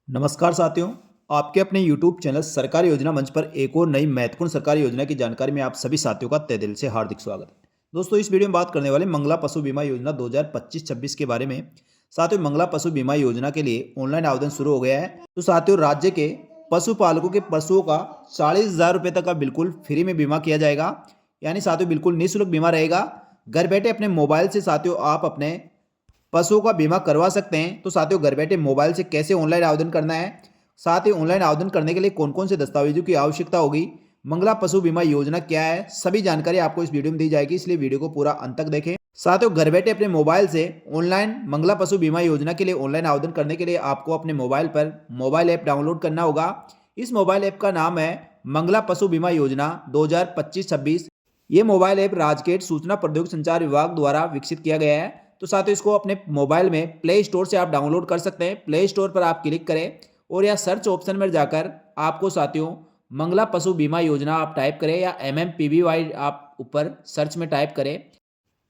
नमस्कार साथियों, आपके अपने YouTube चैनल सरकारी योजना मंच पर एक और नई महत्वपूर्ण सरकारी योजना की जानकारी में आप सभी साथियों का तहे दिल से हार्दिक स्वागत है। दोस्तों, इस वीडियो में बात करने वाले मंगला पशु बीमा योजना 2025-26 के बारे में। साथियों, मंगला पशु बीमा योजना के लिए ऑनलाइन आवेदन शुरू हो गया है। तो साथियों, राज्य के पशुपालकों के पशुओं का 40,000 रुपये तक का बिल्कुल फ्री में बीमा किया जाएगा। यानी साथियों, बिल्कुल निःशुल्क बीमा रहेगा। घर बैठे अपने मोबाइल से साथियों आप अपने पशुओं का बीमा करवा सकते हैं। तो साथियों, घर बैठे मोबाइल से कैसे ऑनलाइन आवेदन करना है, साथ ही ऑनलाइन आवेदन करने के लिए कौन कौन से दस्तावेजों की आवश्यकता होगी, मंगला पशु बीमा योजना क्या है, सभी जानकारी आपको इस वीडियो में दी जाएगी, इसलिए वीडियो को पूरा अंत तक देखें। साथियों, घर बैठे अपने मोबाइल से ऑनलाइन मंगला पशु बीमा योजना के लिए ऑनलाइन आवेदन करने के लिए आपको अपने मोबाइल पर मोबाइल ऐप डाउनलोड करना होगा। इस मोबाइल ऐप का नाम है मंगला पशु बीमा योजना 2025-26। ये मोबाइल ऐप राजकेट सूचना प्रौद्योगिकी संचार विभाग द्वारा विकसित किया गया है। तो साथियों, इसको अपने मोबाइल में प्ले स्टोर से आप डाउनलोड कर सकते हैं। प्ले स्टोर पर आप क्लिक करें और या सर्च ऑप्शन में जाकर आपको साथियों मंगला पशु बीमा योजना आप टाइप करें या MMPBY आप ऊपर सर्च में टाइप करें।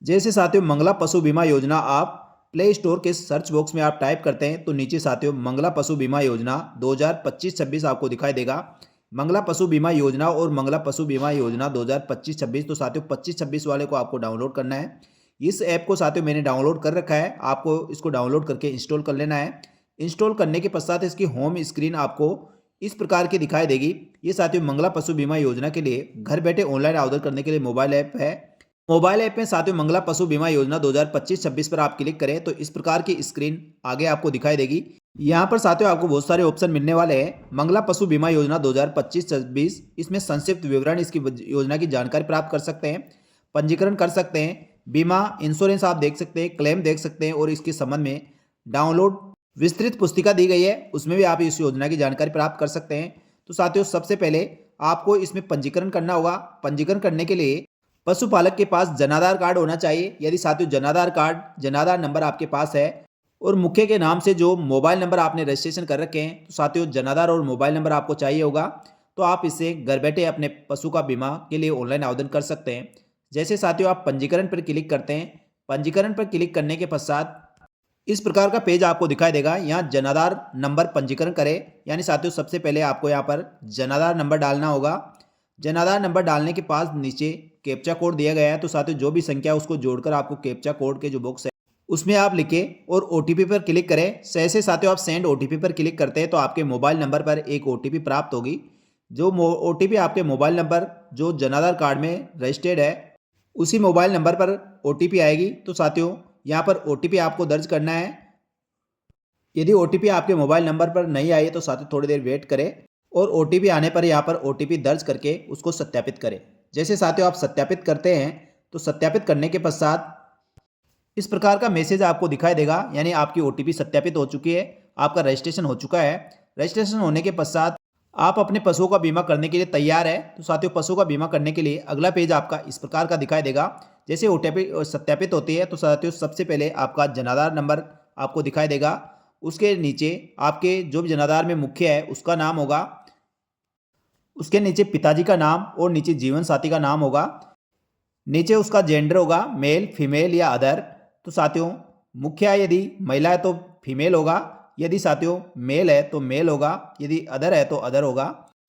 जैसे साथियों मंगला पशु बीमा योजना आप प्ले स्टोर के सर्च बॉक्स में आप टाइप करते हैं तो नीचे साथियों मंगला पशु बीमा योजना 2025-26 आपको दिखाई देगा। मंगला पशु बीमा योजना और मंगला पशु बीमा योजना 2025-26, तो साथियों 25-26 वाले को आपको डाउनलोड करना है। इस ऐप को साथियों मैंने डाउनलोड कर रखा है, आपको इसको डाउनलोड करके इंस्टॉल कर लेना है। इंस्टॉल करने के पश्चात इसकी होम स्क्रीन आपको इस प्रकार की दिखाई देगी। ये साथियों मंगला पशु बीमा योजना के लिए घर बैठे ऑनलाइन आवेदन करने के लिए मोबाइल ऐप है। मोबाइल ऐप में साथियों मंगला पशु बीमा योजना 2025-26 पर आप क्लिक करें तो इस प्रकार की स्क्रीन आगे आपको दिखाई देगी। यहाँ पर साथियों आपको बहुत सारे ऑप्शन मिलने वाले हैं। मंगला पशु बीमा योजना 2025-26, इसमें संक्षिप्त विवरण, इसकी योजना की जानकारी प्राप्त कर सकते हैं, पंजीकरण कर सकते हैं, बीमा इंश्योरेंस आप देख सकते हैं, क्लेम देख सकते हैं और इसके संबंध में डाउनलोड विस्तृत पुस्तिका दी गई है, उसमें भी आप इस योजना की जानकारी प्राप्त कर सकते हैं। तो साथियों सबसे पहले आपको इसमें पंजीकरण करना होगा। पंजीकरण करने के लिए पशुपालक के पास जनाधार कार्ड होना चाहिए। यदि साथियों जनाधार नंबर आपके पास है और मुखिया के नाम से जो मोबाइल नंबर आपने रजिस्ट्रेशन कर रखे हैं, तो साथियों जनाधार और मोबाइल नंबर आपको चाहिए होगा। तो आप इससे घर बैठे अपने पशु का बीमा के लिए ऑनलाइन आवेदन कर सकते हैं। जैसे साथियों आप पंजीकरण पर क्लिक करते हैं, पंजीकरण पर क्लिक करने के पश्चात इस प्रकार का पेज आपको दिखाई देगा। यहाँ जनाधार नंबर पंजीकरण करें, यानी साथियों सबसे पहले आपको यहाँ पर जनाधार नंबर डालना होगा। जनाधार नंबर डालने के पास नीचे कैप्चा कोड दिया गया है, तो साथियों जो भी संख्या है उसको जोड़कर आपको कैप्चा कोड के जो बॉक्स है उसमें आप लिखें और OTP पर क्लिक करें। जैसे साथियों आप सेंड OTP पर क्लिक करते हैं तो आपके मोबाइल नंबर पर एक OTP प्राप्त होगी। जो OTP आपके मोबाइल नंबर जो जनाधार कार्ड में रजिस्टर्ड है उसी मोबाइल नंबर पर OTP आएगी। तो साथियों यहाँ पर OTP आपको दर्ज करना है। यदि OTP आपके मोबाइल नंबर पर नहीं आई है तो साथियों थोड़ी देर वेट करें और OTP आने पर यहाँ पर OTP दर्ज करके उसको सत्यापित करें। जैसे साथियों आप सत्यापित करते हैं तो सत्यापित करने के पश्चात इस प्रकार का मैसेज आपको दिखाई देगा, यानी आपकी OTP सत्यापित हो चुकी है, आपका रजिस्ट्रेशन हो चुका है। रजिस्ट्रेशन होने के पश्चात आप अपने पशुओं का बीमा करने के लिए तैयार है। तो साथियों पशुओं का बीमा करने के लिए अगला पेज आपका इस प्रकार का दिखाई देगा। जैसे OTP सत्यापित होती है तो साथियों सबसे पहले आपका जनाधार नंबर आपको दिखाई देगा। उसके नीचे आपके जो भी जनाधार में मुखिया है उसका नाम होगा, उसके नीचे पिताजी का नाम और नीचे जीवन साथी का नाम होगा, नीचे उसका जेंडर होगा मेल, फीमेल या अदर। तो साथियों मुखिया यदि महिला है तो फीमेल होगा, यदि साथियों मेल है तो मेल होगा, यदि अदर है तो अदर होगा।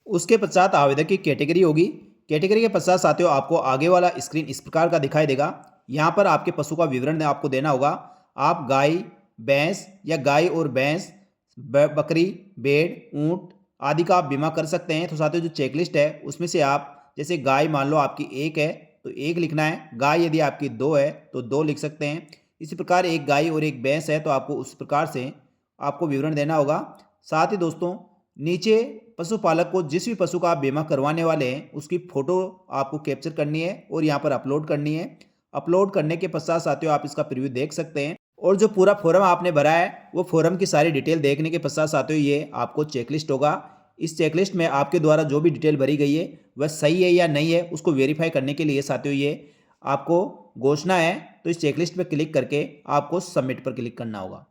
उसके पश्चात आवेदक की कैटेगरी होगी। कैटेगरी के पश्चात साथियों आपको आगे वाला स्क्रीन इस प्रकार का दिखाई देगा। यहाँ पर आपके पशु का विवरण आपको देना होगा। आप गाय, भैंस या गाय और भैंस, बकरी, भेड़, ऊँट आदि का आप बीमा कर सकते हैं। तो साथियों जो चेकलिस्ट है उसमें से आप जैसे गाय मान लो आपकी 1 है तो 1 लिखना है, गाय यदि आपकी 2 है तो 2 लिख सकते हैं। इसी प्रकार एक गाय और एक भैंस है तो आपको उस प्रकार से आपको विवरण देना होगा। साथ ही दोस्तों नीचे पशुपालक को जिस भी पशु का आप बीमा करवाने वाले हैं उसकी फ़ोटो आपको कैप्चर करनी है और यहाँ पर अपलोड करनी है। अपलोड करने के पश्चात साथियों आप इसका प्रीव्यू देख सकते हैं और जो पूरा फॉर्म आपने भरा है वो फॉर्म की सारी डिटेल देखने के पश्चात साथियों ये आपको चेकलिस्ट होगा। इस चेकलिस्ट में आपके द्वारा जो भी डिटेल भरी गई है वह सही है या नहीं है उसको वेरीफाई करने के लिए साथियों ये आपको घोषणा है। तो इस चेकलिस्ट पर क्लिक करके आपको सबमिट पर क्लिक करना होगा।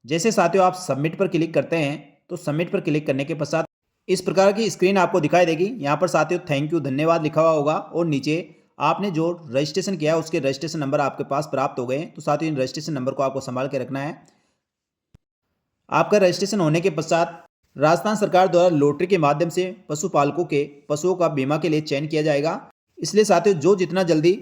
जैसे साथियों आप सबमिट पर क्लिक करते हैं तो सबमिट पर क्लिक करने के पश्चात इस प्रकार की स्क्रीन आपको दिखाई देगी। यहाँ पर साथियों थैंक यू, धन्यवाद लिखा हुआ होगा और नीचे आपने जो रजिस्ट्रेशन किया उसके रजिस्ट्रेशन नंबर आपके पास प्राप्त हो गए। तो साथियों इन रजिस्ट्रेशन नंबर को आपको संभाल के रखना है। आपका रजिस्ट्रेशन होने के पश्चात राजस्थान सरकार द्वारा लॉटरी के माध्यम से पशुपालकों के पशुओं का बीमा के लिए चयन किया जाएगा। इसलिए साथियों जो जितना जल्दी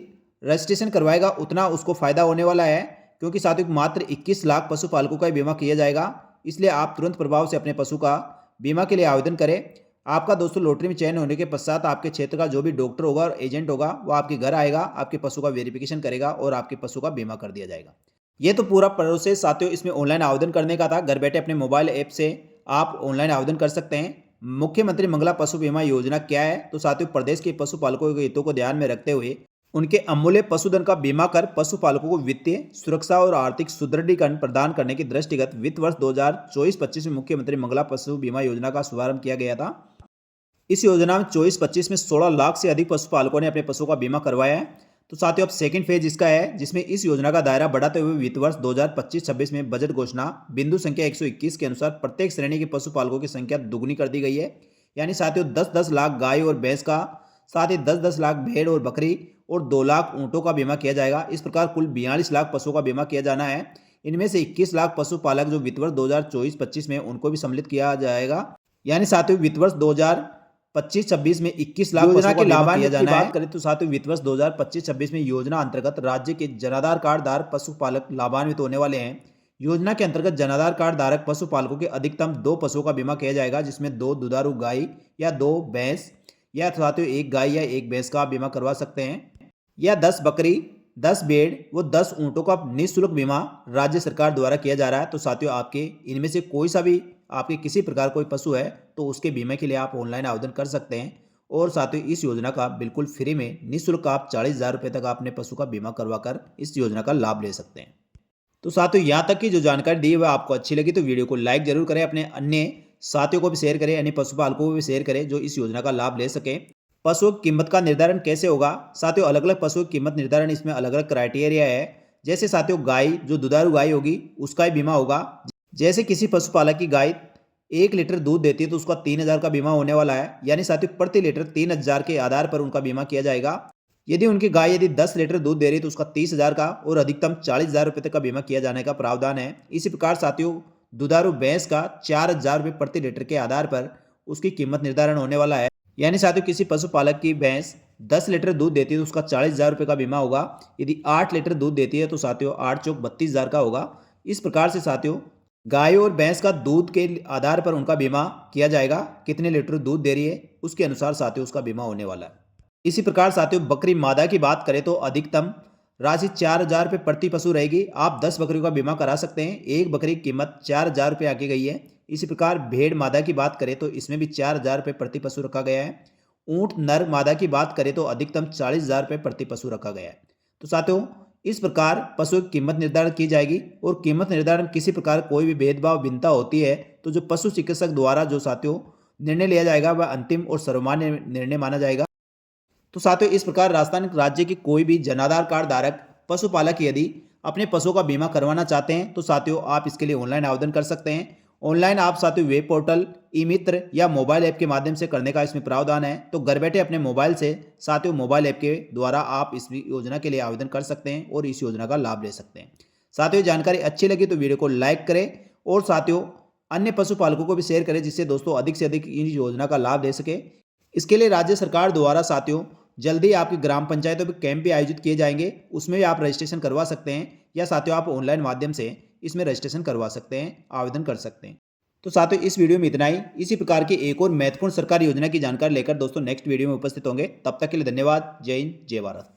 रजिस्ट्रेशन करवाएगा उतना उसको फायदा होने वाला है, क्योंकि साथियों मात्र 21 लाख पशुपालकों का ही बीमा किया जाएगा। इसलिए आप तुरंत प्रभाव से अपने पशु का बीमा के लिए आवेदन करें। आपका दोस्तों लॉटरी में चयन होने के पश्चात आपके क्षेत्र का जो भी डॉक्टर होगा और एजेंट होगा वो आपके घर आएगा, आपके पशु का वेरिफिकेशन करेगा और आपके पशु का बीमा कर दिया जाएगा। ये तो पूरा प्रोसेस साथियों इसमें ऑनलाइन आवेदन करने का था। घर बैठे अपने मोबाइल ऐप से आप ऑनलाइन आवेदन कर सकते हैं। मुख्यमंत्री मंगला पशु बीमा योजना क्या है? तो साथियों प्रदेश के पशुपालकों के हितों को ध्यान में रखते हुए उनके अमूल्य पशुधन का बीमा कर पशुपालकों को वित्तीय सुरक्षा और आर्थिक सुदृढ़ीकरण प्रदान करने की दृष्टिगत वित्त वर्ष 2024-25 में मुख्यमंत्री मंगला पशु बीमा योजना का शुभारंभ किया गया था। इस योजना में 24-25 में 16 लाख से अधिक पशुपालकों ने अपने पशुओं का बीमा करवाया है। तो साथियों अब सेकंड फेज इसका है, जिसमें इस योजना का दायरा बढ़ाते हुए वित्त वर्ष 2025-26 में बजट घोषणा बिंदु संख्या 121 के अनुसार प्रत्येक श्रेणी के पशुपालकों की संख्या दुगुनी कर दी गई है। यानी साथियों 10-10 लाख गाय और भैंस का, साथ ही 10-10 लाख भेड़ और बकरी और 2 लाख ऊँटों का बीमा किया जाएगा। इस प्रकार कुल 42 लाख पशुओं का बीमा किया जाना है। इनमें से 21 लाख पशुपालक जो वित्त वर्ष 2024-25 में उनको भी सम्मिलित किया जाएगा। यानी साथियों वित्त वर्ष 2025-26 में 21 लाख योजना के लाभान्वित की बात करें तो साथियों वित्त वर्ष 2025-26 में योजना अंतर्गत राज्य के जनाधार कार्ड धारक पशुपालक लाभान्वित होने वाले हैं। योजना के अंतर्गत जनाधार कार्ड धारक पशुपालकों के अधिकतम 2 पशुओं का बीमा किया जाएगा, जिसमें 2 दुधारू गाय या 2 भैंस या साथियों 1 गाय या 1 भैंस का बीमा करवा सकते हैं, या 10 बकरी, 10 भेड़ व 10 ऊँटों का निःशुल्क बीमा राज्य सरकार द्वारा किया जा रहा है। तो साथियों आपके इनमें से कोई सा भी आपके किसी प्रकार कोई पशु है तो उसके बीमे के लिए आप ऑनलाइन आवेदन कर सकते हैं। और साथियों इस योजना का बिल्कुल फ्री में निःशुल्क आप 40,000 रुपये तक अपने पशु का बीमा करवा कर इस योजना का लाभ ले सकते हैं। तो साथियों यहाँ तक की जो जानकारी दी है वह आपको अच्छी लगी तो वीडियो को लाइक जरूर करें, अपने अन्य साथियों को भी शेयर करें, अन्य पशुपालकों को भी शेयर करें जो इस योजना का लाभ ले सके। पशुओं की कीमत का निर्धारण कैसे होगा? साथियों अलग अलग पशुओं की कीमत निर्धारण इसमें अलग अलग क्राइटेरिया है। जैसे साथियों गाय जो दुधारू गाय होगी उसका ही बीमा होगा। जैसे किसी पशुपालक की गाय 1 लीटर दूध देती है तो उसका 3,000 का बीमा होने वाला है। यानी साथियों प्रति लीटर 3,000 के आधार पर उनका बीमा किया जाएगा। यदि उनकी गाय 10 लीटर दूध दे रही है तो उसका 30,000 का और अधिकतम 40,000 रुपये तक का बीमा किया जाने का प्रावधान है। इसी प्रकार साथियों दुधारू भैंस का 4,000 रुपये प्रति लीटर के आधार पर उसकी कीमत निर्धारण होने वाला है। यानी साथियों किसी पशुपालक की भैंस 10 लीटर दूध देती है तो उसका 40,000 रुपये का बीमा होगा। यदि 8 लीटर दूध देती है तो साथियों 8 चौक 32,000 का होगा। इस प्रकार से साथियों गाय और भैंस का दूध के आधार पर उनका बीमा किया जाएगा। कितने लीटर दूध दे रही है उसके अनुसार साथियों उसका बीमा होने वाला है। इसी प्रकार साथियों बकरी मादा की बात करें तो अधिकतम राशि 4,000 रुपये प्रति पशु रहेगी। आप 10 बकरियों का बीमा करा सकते हैं। एक बकरी की कीमत 4,000 रुपये आकी गई है। इसी प्रकार भेड़ मादा की बात करें तो इसमें भी 4,000 रुपये प्रति पशु रखा गया है। ऊँट नर मादा की बात करें तो अधिकतम 40,000 रुपये प्रति पशु रखा गया है। तो साथियों इस प्रकार पशु की कीमत निर्धारण की जाएगी। और कीमत निर्धारण किसी प्रकार कोई भी भेदभाव भिन्नता होती है तो जो पशु चिकित्सक द्वारा जो साथियों निर्णय लिया जाएगा वह अंतिम और सर्वमान्य निर्णय माना जाएगा। तो साथियों इस प्रकार राजस्थान राज्य की कोई भी जनाधार कार्ड धारक पशुपालक यदि अपने पशुओं का बीमा करवाना चाहते हैं तो साथियों आप इसके लिए ऑनलाइन आवेदन कर सकते हैं। ऑनलाइन आप साथियों वेब पोर्टल, ई मित्र या मोबाइल ऐप के माध्यम से करने का इसमें प्रावधान है। तो घर बैठे अपने मोबाइल से साथियों मोबाइल ऐप के द्वारा आप इस योजना के लिए आवेदन कर सकते हैं और इस योजना का लाभ ले सकते हैं। साथियों जानकारी अच्छी लगी तो वीडियो को लाइक करें और साथियों अन्य पशुपालकों को भी शेयर करें, जिससे दोस्तों अधिक से अधिक इन योजना का लाभ ले सके। इसके लिए राज्य सरकार द्वारा साथियों जल्दी आपकी ग्राम पंचायतों में कैंप भी आयोजित किए जाएंगे, उसमें भी आप रजिस्ट्रेशन करवा सकते हैं। या साथियों आप ऑनलाइन माध्यम से इसमें रजिस्ट्रेशन करवा सकते हैं, आवेदन कर सकते हैं। तो साथियों इस वीडियो में इतना ही। इसी प्रकार की एक और महत्वपूर्ण सरकारी योजना की जानकारी लेकर दोस्तों नेक्स्ट वीडियो में उपस्थित होंगे। तब तक के लिए धन्यवाद। जय हिंद, जय भारत।